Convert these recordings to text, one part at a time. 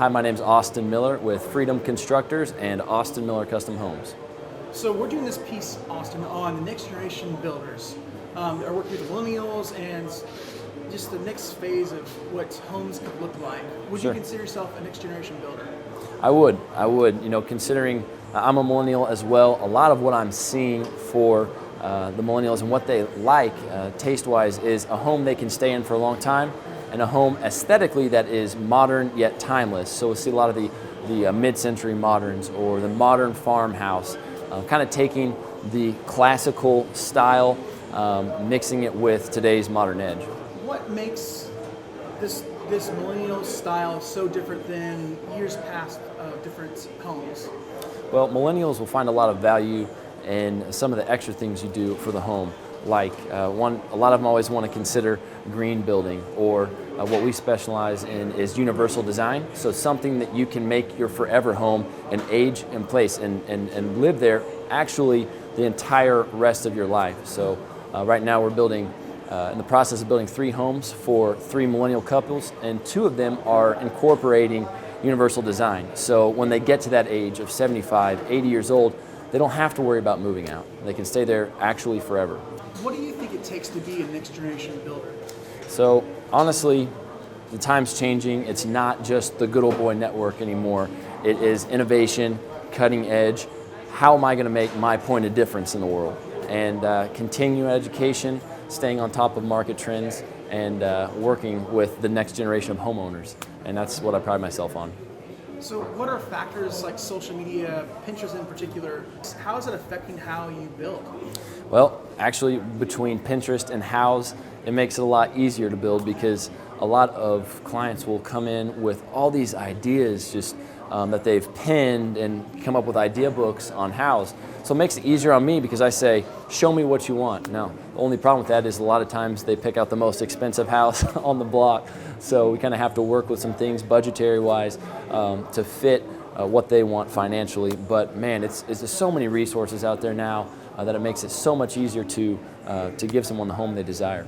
Hi, my name's Austin Miller with Freedom Constructors and Austin Miller Custom Homes. So we're doing this piece, Austin, on the next generation builders. Are working with millennials and just the next phase of what homes could look like. Would Sure. you consider yourself a next generation builder? I would. You know, considering I'm a millennial as well, a lot of what I'm seeing for the millennials and what they like taste-wise is a home they can stay in for a long time and a home aesthetically that is modern yet timeless. So we'll see a lot of the mid-century moderns or the modern farmhouse, kind of taking the classical style, mixing it with today's modern edge. What makes this millennial style so different than years past of different homes? Well, millennials will find a lot of value in some of the extra things you do for the home. Like a lot of them always want to consider green building, or what we specialize in is universal design. So something that you can make your forever home and age in place and live there actually the entire rest of your life. So right now we're building, in the process of building 3 homes for 3 millennial couples, and 2 of them are incorporating universal design. So when they get to that age of 75, 80 years old, they don't have to worry about moving out. They can stay there actually forever. What do you think it takes to be a next generation builder? So honestly, the time's changing. It's not just the good old boy network anymore. It is innovation, cutting edge. How am I going to make my point of difference in the world? And continuing education, staying on top of market trends, and working with the next generation of homeowners. And that's what I pride myself on. So what are factors like social media, Pinterest in particular, how is it affecting how you build? Well, actually, between Pinterest and Houzz, it makes it a lot easier to build because a lot of clients will come in with all these ideas just that they've pinned and come up with idea books on Houzz. So it makes it easier on me because I say, show me what you want. Now, the only problem with that is a lot of times they pick out the most expensive house on the block. So we kind of have to work with some things budgetary-wise to fit what they want financially. But man, it's there's so many resources out there now that it makes it so much easier to give someone the home they desire.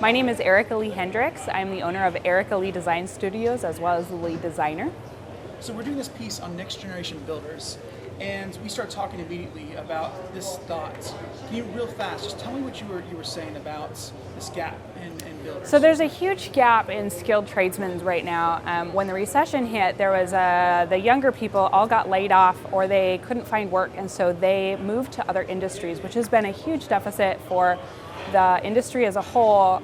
My name is Erica Lee Hendricks. I'm the owner of Erica Lee Design Studios as well as the lead designer. So we're doing this piece on next generation builders, and we start talking immediately about this thought. Can you real fast just tell me what you were saying about this gap in builders? So there's a huge gap in skilled tradesmen right now. When the recession hit, there was the younger people all got laid off or they couldn't find work, and so they moved to other industries, which has been a huge deficit for the industry as a whole.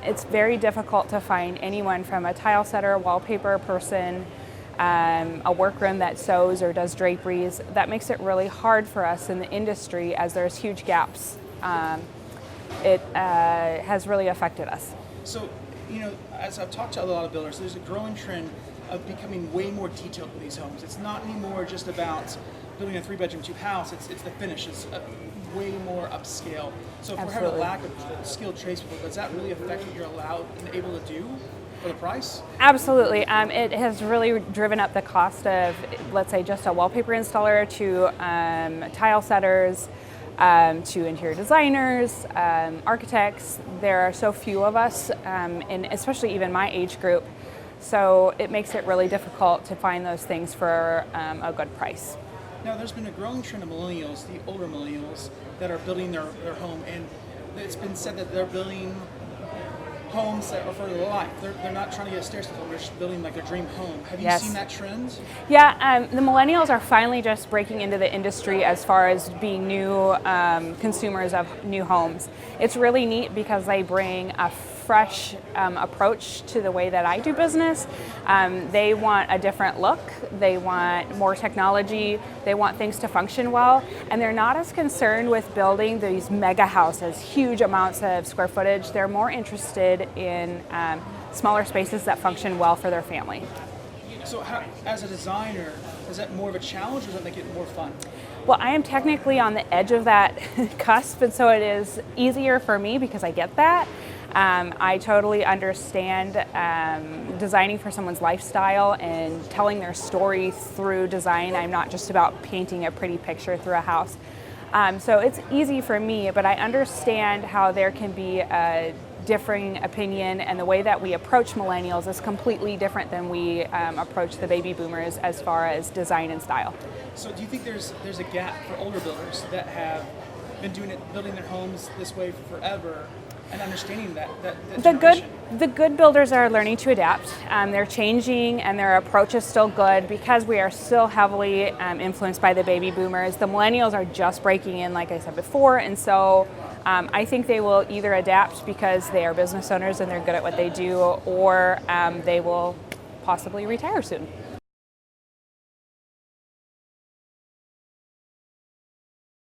It's very difficult to find anyone from a tile setter, wallpaper person, a workroom that sews or does draperies. That makes it really hard for us in the industry as there's huge gaps. It has really affected us. So, you know, as I've talked to a lot of builders, there's a growing trend of becoming way more detailed with these homes. It's not anymore just about building a 3-bedroom, 2 house. It's the finish. It's way more upscale. So if we're having a lack of skilled tradespeople, does that really affect what you're allowed and able to do for the price? Absolutely. It has really driven up the cost of, let's say, just a wallpaper installer to tile setters, to interior designers, architects. There are so few of us, and especially even my age group. So it makes it really difficult to find those things for a good price. Now, there's been a growing trend of millennials, the older millennials, that are building their home, and it's been said that they're building homes that are for their life. They're not trying to get a stair step home, they're just building like their dream home. Have you seen that trend? Yeah, the millennials are finally just breaking into the industry as far as being new consumers of new homes. It's really neat because they bring a fresh approach to the way that I do business. They want a different look, they want more technology, they want things to function well, and they're not as concerned with building these mega houses, huge amounts of square footage. They're more interested in smaller spaces that function well for their family. So as a designer, is that more of a challenge or does that make it more fun? Well, I am technically on the edge of that cusp, and so it is easier for me because I get that. I totally understand designing for someone's lifestyle and telling their story through design. I'm not just about painting a pretty picture through a house. So it's easy for me, but I understand how there can be a differing opinion, and the way that we approach millennials is completely different than we approach the baby boomers as far as design and style. So do you think there's a gap for older builders that have been building their homes this way for forever, and understanding that The good builders are learning to adapt. They're changing, and their approach is still good because we are still heavily influenced by the baby boomers. The millennials are just breaking in, like I said before, and so I think they will either adapt because they are business owners and they're good at what they do, or they will possibly retire soon.